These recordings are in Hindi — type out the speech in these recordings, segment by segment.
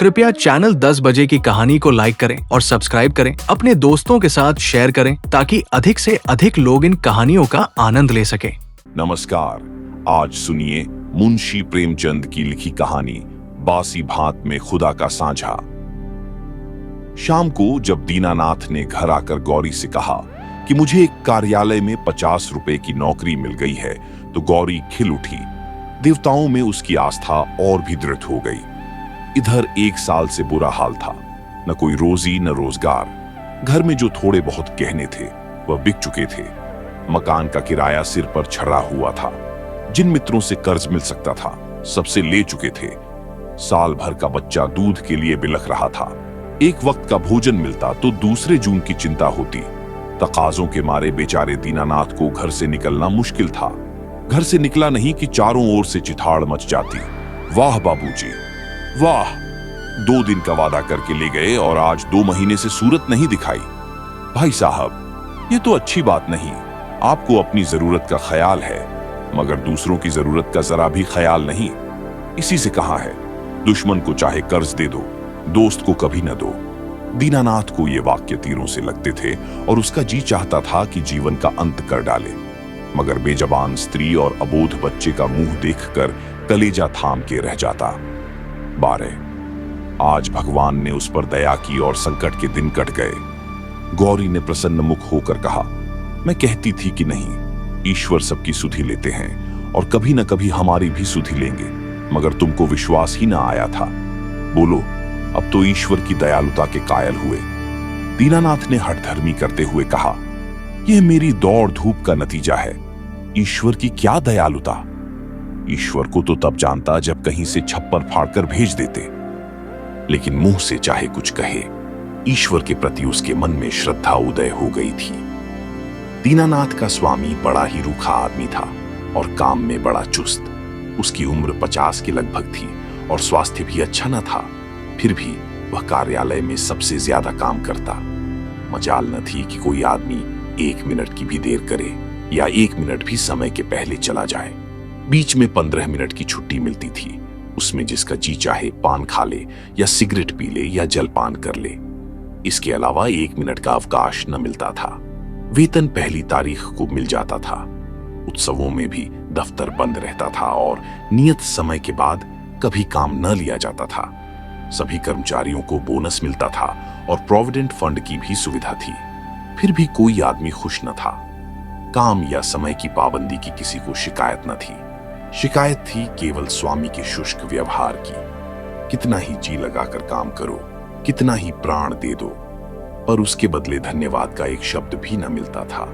कृपया चैनल 10 बजे की कहानी को लाइक करें और सब्सक्राइब करें, अपने दोस्तों के साथ शेयर करें ताकि अधिक से अधिक लोग इन कहानियों का आनंद ले सकें। नमस्कार, आज सुनिए मुंशी प्रेमचंद की लिखी कहानी बासी भात में खुदा का साझा। शाम को जब दीनानाथ ने घर आकर गौरी से कहा कि मुझे एक कार्यालय में 50 रुपए की नौकरी मिल गई है, तो गौरी खिल उठी। देवताओं में उसकी आस्था और भी दृढ़ हो गई। इधर 1 साल से बुरा हाल था, न कोई रोजी न रोजगार। घर में जो थोड़े बहुत गहने थे वह बिक चुके थे। मकान का किराया सिर पर चढ़ा हुआ था। जिन मित्रों से कर्ज मिल सकता था सबसे ले चुके थे। साल भर का बच्चा दूध के लिए बिलख रहा था। एक वक्त का भोजन मिलता तो दूसरे जून की चिंता होती। तकाजों के मारे बेचारे दीनानाथ को घर से निकलना मुश्किल था। घर से निकला नहीं कि चारों ओर से चिथाड़ मच जाती। वाह बाबूजी, वाह! 2 दिन का वादा करके ले गए और आज 2 महीने से सूरत नहीं दिखाई। भाई साहब, ये तो अच्छी बात नहीं। आपको अपनी जरूरत का ख्याल है, मगर दूसरों की जरूरत का जरा भी ख्याल नहीं। इसी से कहा है, दुश्मन को चाहे कर्ज दे दो, दोस्त को कभी न दो। दीनानाथ को ये वाक्य तीरों से लगते थे और उसका जी चाहता था कि जीवन का अंत कर डाले, मगर बेजबान स्त्री और अबोध बच्चे का मुंह देखकर कलेजा थाम के रह जाता। 12 आज भगवान ने उस पर दया की और संकट के दिन कट गए। गौरी ने प्रसन्न मुख होकर कहा, मैं कहती थी कि नहीं, ईश्वर सबकी सुधि लेते हैं और कभी न कभी हमारी भी सुधि लेंगे, मगर तुमको विश्वास ही ना आया था। बोलो, अब तो ईश्वर की दयालुता के कायल हुए। दीनानाथ ने हठधर्मी करते हुए कहा, यह मेरी दौड़ धूप का नतीजा है। ईश्वर की क्या दयालुता! ईश्वर को तो तब जानता जब कहीं से छप्पर फाड़कर भेज देते। लेकिन मुंह से चाहे कुछ कहे, ईश्वर के प्रति उसके मन में श्रद्धा उदय हो गई थी। दीनानाथ का स्वामी बड़ा ही रूखा आदमी था और काम में बड़ा चुस्त। उसकी उम्र 50 के लगभग थी और स्वास्थ्य भी अच्छा न था। फिर भी वह कार्यालय में सबसे ज्यादा काम करता। मजाल न थी कि कोई आदमी 1 मिनट की भी देर करे या 1 मिनट भी समय के पहले चला जाए। बीच में 15 मिनट की छुट्टी मिलती थी। उसमें जिसका जी चाहे पान खा ले या सिगरेट पी ले या जलपान कर ले। इसके अलावा 1 मिनट का अवकाश न मिलता था। वेतन पहली तारीख को मिल जाता था। उत्सवों में भी दफ्तर बंद रहता था और नियत समय के बाद कभी काम न लिया जाता था। सभी कर्मचारियों को बोनस मिलता था और प्रोविडेंट फंड की भी सुविधा थी। फिर भी कोई आदमी खुश न था। काम या समय की पाबंदी की किसी को शिकायत न थी। शिकायत थी केवल स्वामी के शुष्क व्यवहार की। कितना ही जी लगाकर काम करो, कितना ही प्राण दे दो, पर उसके बदले धन्यवाद का एक शब्द भी न मिलता था।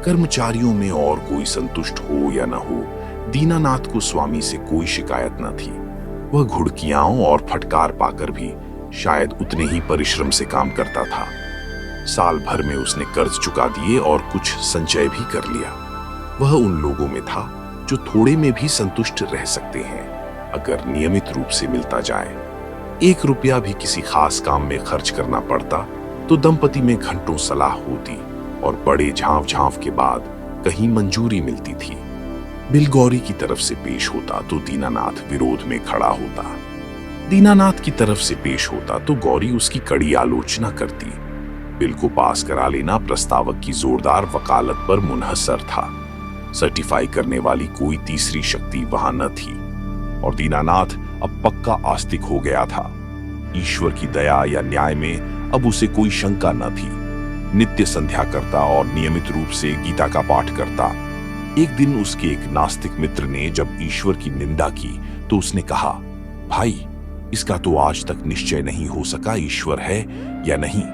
कर्मचारियों में और कोई संतुष्ट हो या न हो, दीनानाथ को स्वामी से कोई शिकायत न थी। वह घुड़कियां और फटकार पाकर भी शायद उतने ही परिश्रम से काम करता था। साल भर में उसने कर्ज चुका दिए और कुछ संचय भी कर लिया। वह उन लोगों में था जो थोड़े में भी संतुष्ट रह सकते हैं अगर नियमित रूप से मिलता जाए। 1 रुपया भी किसी खास काम में खर्च करना पड़ता तो दंपति में घंटों सलाह होती और बड़े झांव झांव के बाद कहीं मंजूरी मिलती थी। बिल गौरी की तरफ से पेश होता तो दीनानाथ विरोध में खड़ा होता। दीनानाथ की तरफ से पेश होता तो गौरी उसकी कड़ी आलोचना करती। बिल को पास करा लेना प्रस्तावक की जोरदार वकालत पर मुनहसर था। सर्टिफाई करने वाली कोई तीसरी शक्ति वहां न थी और दीनानाथ अब पक्का आस्तिक हो गया था। ईश्वर की दया या न्याय में अब उसे कोई शंका न थी। नित्य संध्या करता और नियमित रूप से गीता का पाठ करता। एक दिन उसके एक नास्तिक मित्र ने जब ईश्वर की निंदा की तो उसने कहा, भाई, इसका तो आज तक निश्चय नहीं हो सका ईश्वर है या नहीं।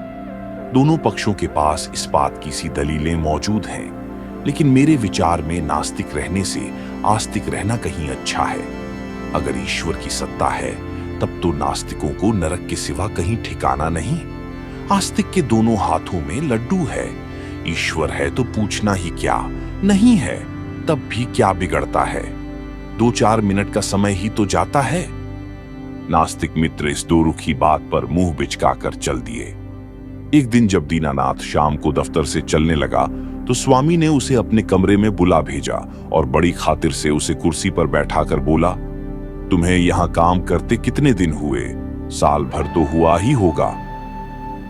दोनों पक्षों के पास इस बात की सी दलीलें मौजूद हैं, लेकिन मेरे विचार में नास्तिक रहने से आस्तिक रहना कहीं अच्छा है। अगर ईश्वर की सत्ता है तब तो नास्तिकों को नरक के सिवा कहीं ठिकाना नहीं। आस्तिक के दोनों हाथों में लड्डू है। ईश्वर है तो पूछना ही क्या, नहीं है तब भी क्या बिगड़ता है। 2-4 मिनट का समय ही तो जाता है। नास्तिक मित्र इस दो रुखी बात पर मुंह बिचकाकर चल दिए। एक दिन जब दीनानाथ शाम को दफ्तर से चलने लगा तो स्वामी ने उसे अपने कमरे में बुला भेजा और बड़ी खातिर से उसे कुर्सी पर बैठाकर बोला, तुम्हें यहां काम करते कितने दिन हुए? साल भर तो हुआ ही होगा।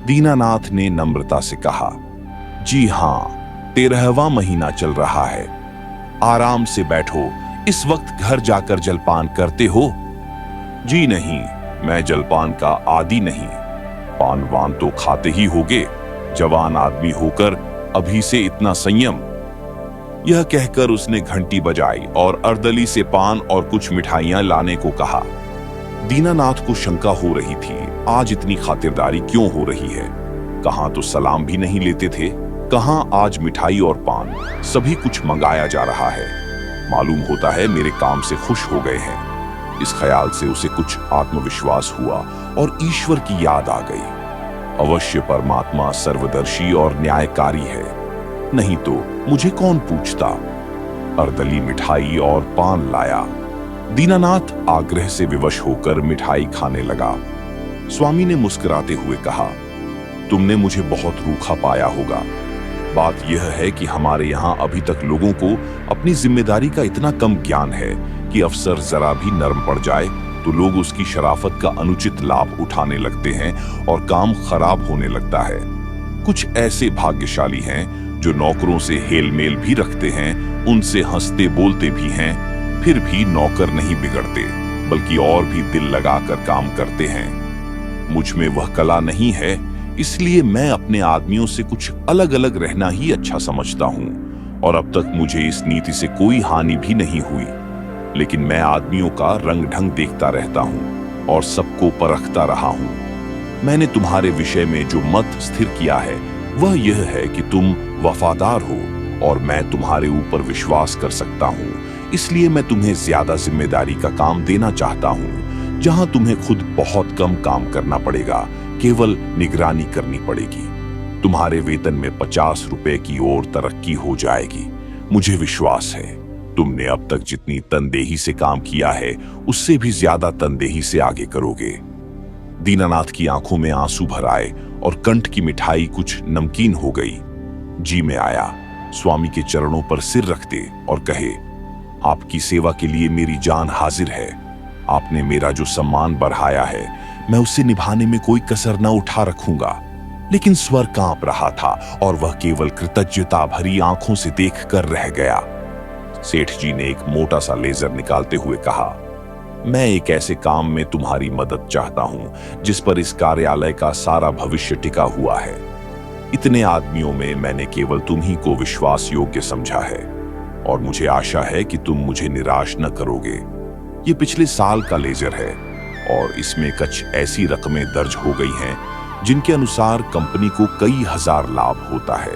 दीनानाथ ने नम्रता से कहा, जी हाँ, 13वां महीना चल रहा है। आराम से बैठो, इस वक्त घर जाकर जलपान करते हो? जी नहीं, मैं जलपान का आदी नहीं। पान वान तो खाते ही होगे, जवान आदमी होकर अभी से इतना संयम। यह कहकर उसने घंटी बजाई और अर्दली से पान और कुछ मिठाइयां लाने को कहा। दीनानाथ को शंका हो रही थी, आज इतनी खातिरदारी क्यों हो रही है? कहां तो सलाम भी नहीं लेते थे, कहां आज मिठाई और पान, सभी कुछ मंगाया जा रहा है। मालूम होता है मेरे काम से खुश हो गए हैं। इस ख्याल से उसे कुछ आत्मविश्वास हुआ और ईश्वर की याद आ गई। अवश्य परमात्मा सर्वदर्शी और न्यायकारी है, नहीं तो मुझे कौन पूछता। अर्दली मिठाई और पान लाया। दीनानाथ आग्रह से विवश होकर मिठाई खाने लगा। स्वामी ने मुस्कुराते हुए कहा, तुमने मुझे बहुत रूखा पाया होगा। बात यह है कि हमारे यहाँ अभी तक लोगों को अपनी जिम्मेदारी का इतना कम ज्ञान है कि अफसर जरा भी नरम पड़ जाए तो लोग उसकी शराफत का अनुचित लाभ उठाने लगते हैं और काम खराब होने लगता है। कुछ ऐसे भाग्यशाली हैं जो नौकरों से हेलमेल भी रखते हैं, उनसे हंसते बोलते भी हैं, फिर भी नौकर नहीं बिगड़ते, बल्कि और भी दिल लगाकर काम करते हैं। मुझ में वह कला नहीं है, इसलिए मैं अपने आदमियों से कुछ अलग अलग रहना ही अच्छा समझता हूं और अब तक मुझे इस नीति से कोई हानि भी नहीं हुई। लेकिन मैं आदमियों का रंग ढंग देखता रहता हूं और सबको परखता रहा हूं। मैंने तुम्हारे विषय में जो मत स्थिर किया है वह यह है कि तुम वफादार हो और मैं तुम्हारे ऊपर विश्वास कर सकता हूं, इसलिए मैं तुम्हें ज्यादा जिम्मेदारी का काम देना चाहता हूं, जहां तुम्हें खुद बहुत कम काम करना पड़ेगा, केवल निगरानी करनी पड़ेगी। तुम्हारे वेतन में 50 रुपए की ओर तरक्की हो जाएगी। मुझे विश्वास है तुमने अब तक जितनी तनदेही से काम किया है उससे भी ज्यादा तनदेही से आगे करोगे। दीनानाथ की आंखों में आंसू भर आए और कंठ की मिठाई कुछ नमकीन हो गई। जी में आया, स्वामी के चरणों पर सिर रखते और कहे, आपकी सेवा के लिए मेरी जान हाजिर है। आपने मेरा जो सम्मान बढ़ाया है मैं उसे निभाने में कोई कसर न उठा रखूंगा। लेकिन स्वर कांप रहा था और वह केवल कृतज्ञता भरी आंखों से देख कर रह गया। सेठ जी ने एक मोटा सा लेजर निकालते हुए कहा, मैं एक ऐसे काम में तुम्हारी मदद चाहता हूं जिस पर इस कार्यालय का सारा भविष्य टिका हुआ है। इतने आदमियों में मैंने केवल तुम ही को विश्वास योग्य समझा है और मुझे आशा है कि तुम मुझे निराश न करोगे। ये पिछले साल का लेजर है और इसमें कुछ ऐसी रकमें दर्ज हो गई हैं जिनके अनुसार कंपनी को कई हजार लाभ होता है।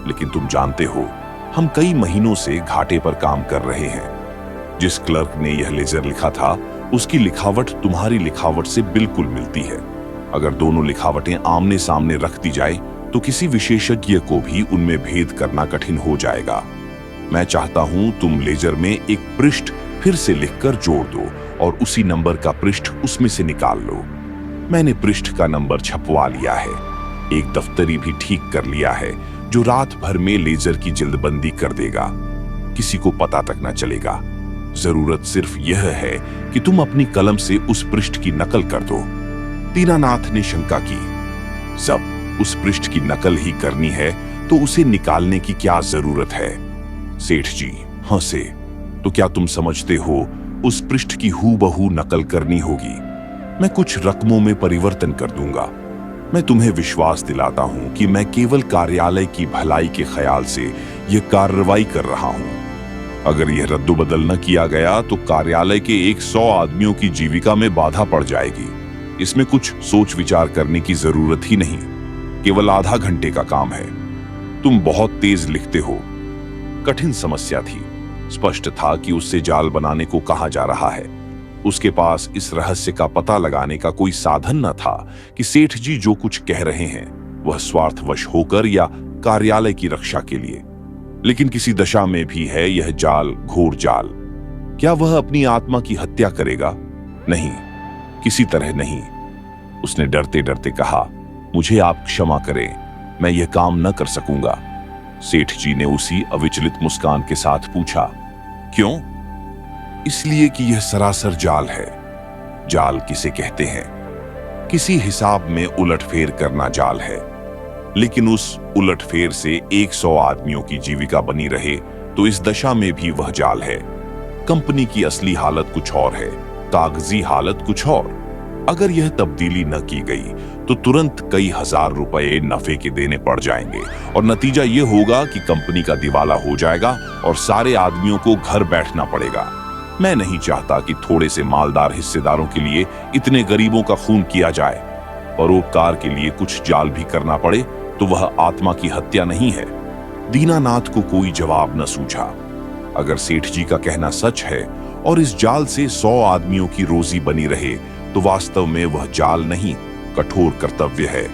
लेकिन तुम जानते हो हम कई महीनों से घाटे पर काम कर रहे हैं। जिस क्लर्क ने यह लेजर लिखा था उसकी लिखावट तुम्हारी लिखावट से बिल्कुल मिलती है। अगर दोनों लिखावटें आमने सामने रख दी जाए तो किसी विशेषज्ञ को भी उनमें भेद करना कठिन हो जाएगा। मैं चाहता हूं तुम लेजर में एक पृष्ठ फिर से लिखकर जोड़ दो और उसी नंबर का पृष्ठ उसमें से निकाल लो। मैंने पृष्ठ का नंबर छपवा लिया है, एक दफ्तरी भी ठीक कर लिया है जो रात भर में लेजर की जल्दबंदी कर देगा, किसी को पता तक न चलेगा। जरूरत सिर्फ यह है कि तुम अपनी कलम से उस पृष्ठ की नकल कर दो। दीनानाथ ने शंका की, जब उस पृष्ठ की नकल ही करनी है तो उसे निकालने की क्या जरूरत है? सेठ जी हंसे, तो क्या तुम समझते हो उस पृष्ठ की हूबहू नकल करनी होगी? मैं कुछ रकमों में परिवर्तन कर दूंगा। मैं तुम्हें विश्वास दिलाता हूं कि मैं केवल कार्यालय की भलाई के ख्याल से यह कार्रवाई कर रहा हूं। अगर यह रद्दोबदल न किया गया तो कार्यालय के 100 आदमियों की जीविका में बाधा पड़ जाएगी। इसमें कुछ सोच विचार करने की जरूरत ही नहीं, केवल आधा घंटे का काम है। तुम बहुत तेज लिखते हो। कठिन समस्या थी। स्पष्ट था कि उससे जाल बनाने को कहा जा रहा है। उसके पास इस रहस्य का पता लगाने का कोई साधन न था कि सेठ जी जो कुछ कह रहे हैं वह स्वार्थवश होकर या कार्यालय की रक्षा के लिए। लेकिन किसी दशा में भी है यह जाल घोर जाल। क्या वह अपनी आत्मा की हत्या करेगा? नहीं, किसी तरह नहीं। उसने डरते डरते कहा, मुझे आप क्षमा करें, मैं यह काम न कर सकूंगा। सेठ जी ने उसी अविचलित मुस्कान के साथ पूछा, क्यों? इसलिए कि यह सरासर जाल है। जाल किसे कहते हैं? किसी हिसाब में उलटफेर करना जाल है, लेकिन उस उलटफेर से 100 आदमियों की जीविका बनी रहे तो इस दशा में भी वह जाल है। कंपनी की असली हालत कुछ और है, कागजी हालत कुछ और। अगर यह तब्दीली न की गई तो तुरंत कई हजार रुपए नफे के देने पड़ जाएंगे और नतीजा यह होगा कि कंपनी का दिवाला हो जाएगा और सारे आदमियों को घर बैठना पड़ेगा। मैं नहीं चाहता कि थोड़े से मालदार हिस्सेदारों के लिए इतने गरीबों का खून किया जाए। परोपकार के लिए कुछ जाल भी करना पड़े तो वह आत्मा की हत्या नहीं है। दीनानाथ को कोई जवाब न सूझा। अगर सेठ जी का कहना सच है और इस जाल से 100 आदमियों की रोजी बनी रहे तो वास्तव में वह जाल नहीं, कठोर कर्तव्य है।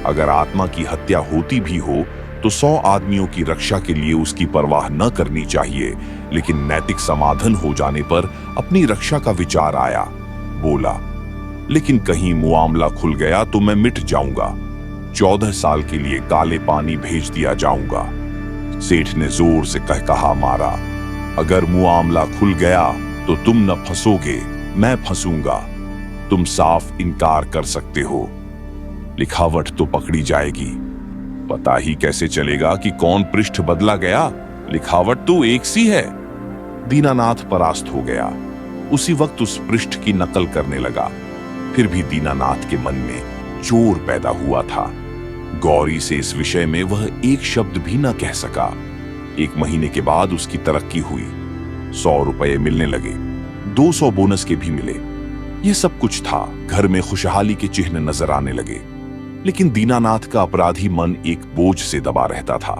अगर आत्मा की हत्या होती भी हो तो 100 आदमियों की रक्षा के लिए उसकी परवाह न करनी चाहिए, लेकिन नैतिक समाधान हो जाने पर अपनी रक्षा का विचार आया। बोला, लेकिन कहीं मुआमला खुल गया तो मैं मिट जाऊंगा। 14 साल के लिए काले पानी भेज दिया जाऊंगा। सेठ ने जोर से कहा मारा, अगर मुआमला खुल गया तो तुम न फंसोगे, मैं फंसूंगा। तुम साफ इनकार कर सकते हो, लिखावट तो पकड़ी जाएगी। पता ही कैसे चलेगा कि कौन पृष्ठ बदला गया? लिखावट तो एक सी है। दीनानाथ परास्त हो गया। उसी वक्त उस पृष्ठ की नकल करने लगा। फिर भी दीनानाथ के मन में जोर पैदा हुआ था। गौरी से इस विषय में वह एक शब्द भी न कह सका। 1 महीने के बाद उसकी तरक्की हुई। 100 रुपए मिलने लगे, 200 बोनस के भी मिले। यह सब कुछ था। घर में खुशहाली के चिन्ह नजर आने लगे, लेकिन दीनानाथ का अपराधी मन एक बोझ से दबा रहता था।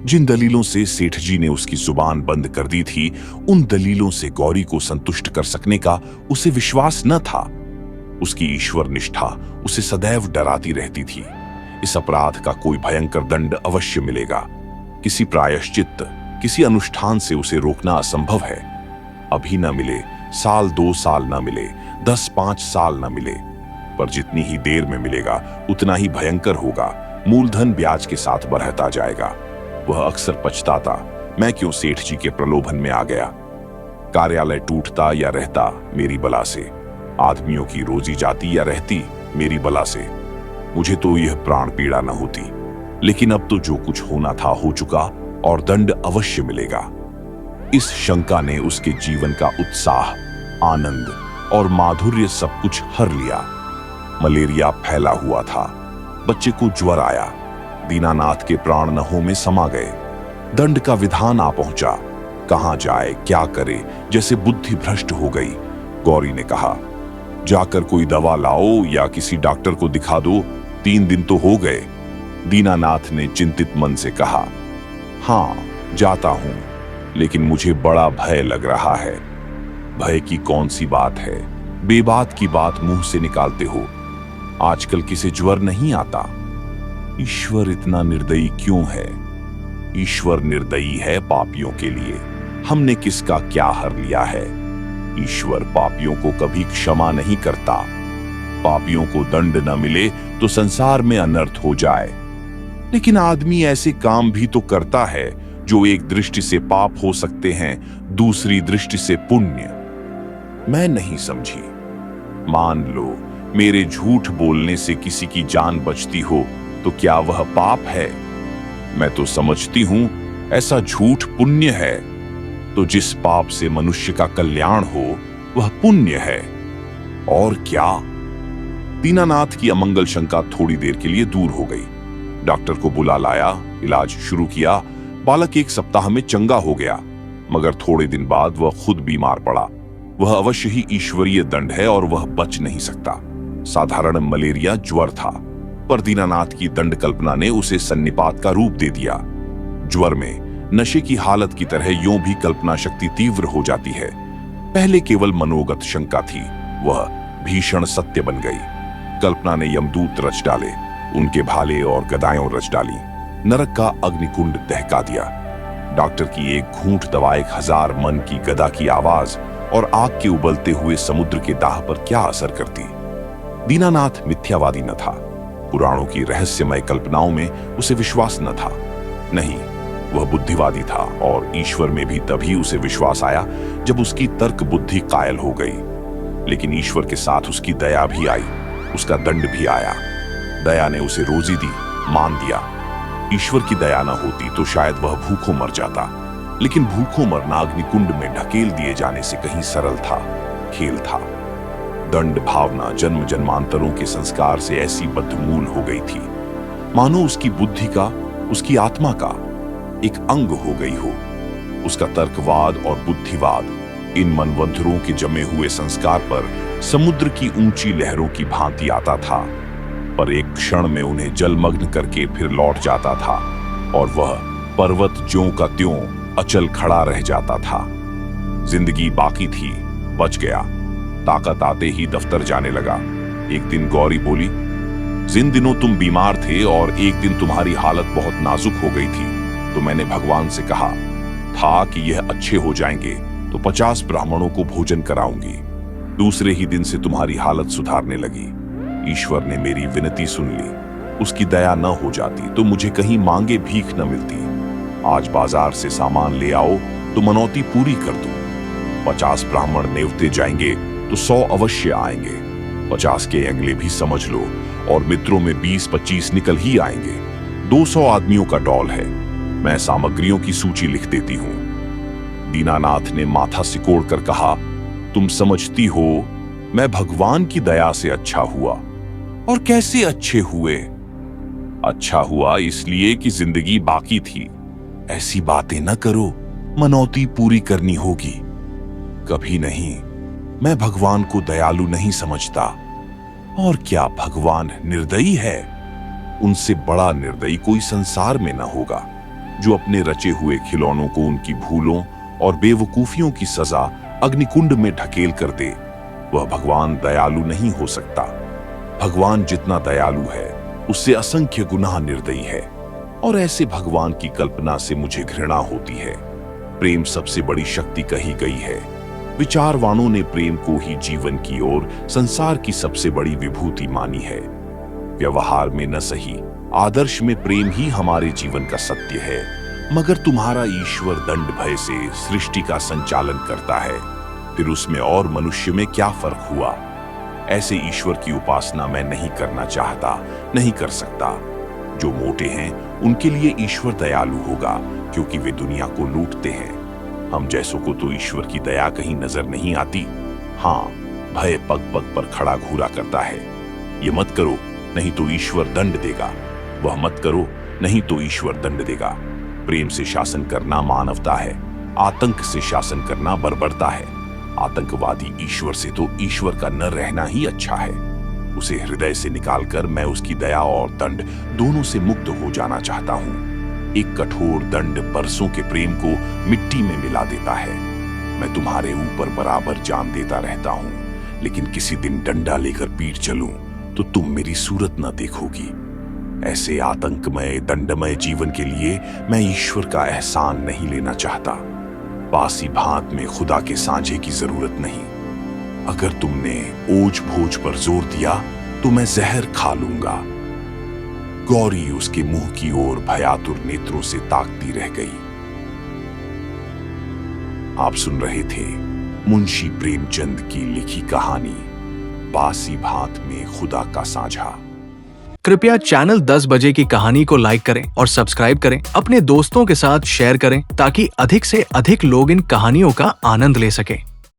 जिन दलीलों से सेठ जी ने उसकी जुबान बंद कर दी थी, उन दलीलों से गौरी को संतुष्ट कर सकने का उसे विश्वास न था। उसकी ईश्वर निष्ठा उसे सदैव डराती रहती थी। इस अपराध का कोई भयंकर दंड अवश्य मिलेगा। किसी प्रायश्चित, किसी अनुष्ठान से उसे रोकना असंभव है। अभी न मिले, साल 2 साल न मिले, 10-5 साल न मिले, पर जितनी ही देर में मिलेगा उतना ही भयंकर होगा। मूलधन ब्याज के साथ बढ़ता जाएगा। वह अक्सर पछताता, मैं क्यों सेठ जी के प्रलोभन में आ गया। कार्यालय टूटता या रहता मेरी बला से, आदमियों की रोजी जाती या रहती मेरी बला से। मुझे तो यह प्राण पीड़ा न होती, लेकिन अब तो जो कुछ होना था हो चुका और दंड अवश्य मिलेगा। इस शंका ने उसके जीवन का उत्साह, आनंद और माधुर्य सब कुछ हर लिया। मलेरिया फैला हुआ था। बच्चे को ज्वर आया। दीनानाथ के प्राण नहों में समा गए। दंड का विधान आ पहुंचा। कहां जाए, क्या करे, जैसे बुद्धि भ्रष्ट हो गई। गौरी ने कहा, जाकर कोई दवा लाओ या किसी डॉक्टर को दिखा दो, 3 दिन तो हो गए। दीनानाथ ने चिंतित मन से कहा, हाँ जाता हूं, लेकिन मुझे बड़ा भय लग रहा है। भय की कौन सी बात है? बेबात की बात मुंह से निकालते हो। आजकल किसे ज्वर नहीं आता। ईश्वर इतना निर्दयी क्यों है? ईश्वर निर्दयी है पापियों के लिए। हमने किसका क्या हर लिया है? ईश्वर पापियों को कभी क्षमा नहीं करता। पापियों को दंड न मिले तो संसार में अनर्थ हो जाए, लेकिन आदमी ऐसे काम भी तो करता है जो एक दृष्टि से पाप हो सकते हैं, दूसरी दृष्टि से पुण्य। मैं नहीं समझी। मान लो मेरे झूठ बोलने से किसी की जान बचती हो तो क्या वह पाप है? मैं तो समझती हूं ऐसा झूठ पुण्य है। तो जिस पाप से मनुष्य का कल्याण हो वह पुण्य है। और क्या? दीनानाथ की अमंगल शंका थोड़ी देर के लिए दूर हो गई। डॉक्टर को बुला लाया, इलाज शुरू किया। बालक 1 सप्ताह में चंगा हो गया, मगर थोड़े दिन बाद वह खुद बीमार पड़ा। वह अवश्य ही ईश्वरीय दंड है और वह बच नहीं सकता। साधारण मलेरिया ज्वर था, पर दीनानाथ की दंड कल्पना ने उसे सन्निपात का रूप दे दिया। ज्वर में नशे की हालत की तरह यूं भी कल्पना शक्ति तीव्र हो जाती है। पहले केवल मनोगत शंका थी, वह भीषण सत्य बन गई। कल्पना ने यमदूत रच डाले, उनके भाले और गदाएं रच डाली, नरक का अग्निकुंड दहका दिया। डॉक्टर की एक घूंट दवा 1000 मन की गदा की आवाज और आग के उबलते हुए समुद्र के दाह पर क्या असर करती। दीनानाथ मिथ्यावादी न था। पुराणों की रहस्यमय कल्पनाओं में उसे विश्वास न था। नहीं, वह बुद्धिवादी था और ईश्वर में भी तभी उसे विश्वास आया जब उसकी तर्क बुद्धि कायल हो गई। लेकिन ईश्वर के साथ उसकी दया भी आई। उसका दंड भी आया। दया ने उसे रोजी दी, मान दिया। ईश्वर की दया न होती तो शायद वह भूखों मर जाता, लेकिन भूखों मरना अग्निकुंड में ढकेल दिए जाने से कहीं सरल था, खेल था। दंड भावना जन्म जन्मांतरों के संस्कार से ऐसी बद्धमूल हो गई थी, मानो उसकी बुद्धि का, उसकी आत्मा का एक अंग हो गई हो। उसका तर्कवाद और बुद्धिवाद इन मनवंतरों के जमे हुए संस्कार पर समुद्र की ऊंची लहरों की भांति आता था, पर एक क्षण में उन्हें जलमग्न करके फिर लौट जाता था और वह पर्वत ज्यों का त्यों अचल खड़ा रह जाता था। जिंदगी बाकी थी, बच गया। ताकत आते ही दफ्तर जाने लगा। एक दिन गौरी बोली, जिन दिनों तुम बीमार थे और एक दिन तुम्हारी हालत बहुत नाजुक हो गई थी, तो मैंने भगवान से कहा था कि यह अच्छे हो जाएंगे तो 50 ब्राह्मणों को भोजन कराऊंगी। दूसरे ही दिन से तुम्हारी हालत सुधारने लगी। ईश्वर ने मेरी विनती सुन ली। उसकी दया न हो जाती तो मुझे कहीं मांगे भीख न मिलती। आज बाजार से सामान ले आओ तो मनौती पूरी कर दूं। 50 ब्राह्मण नेवते जाएंगे तो 100 अवश्य आएंगे। 50 के अगले भी समझ लो, और मित्रों में 20-25 निकल ही आएंगे। 200 आदमियों का डॉल है। मैं सामग्रियों की सूची लिख देती हूं। दीनानाथ ने माथा सिकोड़ कर कहा, तुम समझती हो मैं भगवान की दया से अच्छा हुआ। और कैसे अच्छे हुए? अच्छा हुआ इसलिए कि जिंदगी बाकी थी। ऐसी बातें न करो, मनौती पूरी करनी होगी। कभी नहीं, मैं भगवान को दयालु नहीं समझता। और क्या भगवान निर्दयी है? उनसे बड़ा निर्दयी कोई संसार में न होगा, जो अपने रचे हुए खिलौनों को उनकी भूलों और बेवकूफियों की सजा अग्निकुंड में ढकेल कर दे। वह भगवान दयालु नहीं हो सकता। भगवान जितना दयालु है, उससे असंख्य गुना निर्दयी है। और ऐसे भगवान की कल्पना से मुझे घृणा होती है। प्रेम सबसे बड़ी शक्ति कही गई है। विचारवानों ने प्रेम को ही जीवन की ओर संसार की सबसे बड़ी विभूति मानी है। व्यवहार में न सही, आदर्श में प्रेम ही हमारे जीवन का सत्य है। मगर तुम्हारा ईश्वर दंड भय से सृष्टि का संचालन करता है, फिर उसमें और मनुष्य में क्या फर्क हुआ? ऐसे ईश्वर की उपासना मैं नहीं करना चाहता, नहीं कर सकता। जो मोटे हैं उनके लिए ईश्वर दयालु होगा, क्योंकि वे दुनिया को लूटते हैं। हम जैसों को तो ईश्वर की दया कहीं नजर नहीं आती। हाँ, भय पग पग पर खड़ा घूरा करता है। ये मत करो नहीं तो ईश्वर दंड देगा, वह मत करो नहीं तो ईश्वर दंड देगा। प्रेम से शासन करना मानवता है, आतंक से शासन करना बर्बरता है। आतंकवादी ईश्वर से तो ईश्वर का न रहना ही अच्छा है। उसे हृदय से निकालकर मैं उसकी दया और दंड दोनों से मुक्त हो जाना चाहता हूँ। एक कठोर दंड बरसों के प्रेम को मिट्टी में मिला देता है। मैं तुम्हारे ऊपर बराबर जान देता रहता हूँ, लेकिन किसी दिन डंडा लेकर पीट चलूं तो तुम मेरी सूरत न देखोगी। ऐसे आतंकमय दंडमय जीवन के लिए मैं ईश्वर का एहसान नहीं लेना चाहता। बासी भात में खुदा के सांझे की जरूरत नहीं। अगर तुमने ओझ भोज पर जोर दिया तो मैं जहर खा लूंगा। गौरी उसके मुंह की ओर भयातुर नेत्रों से ताकती रह गई। आप सुन रहे थे मुंशी प्रेमचंद की लिखी कहानी बासी भात में खुदा का साझा। कृपया चैनल 10 बजे की कहानी को लाइक करें और सब्सक्राइब करें। अपने दोस्तों के साथ शेयर करें ताकि अधिक से अधिक लोग इन कहानियों का आनंद ले सकें।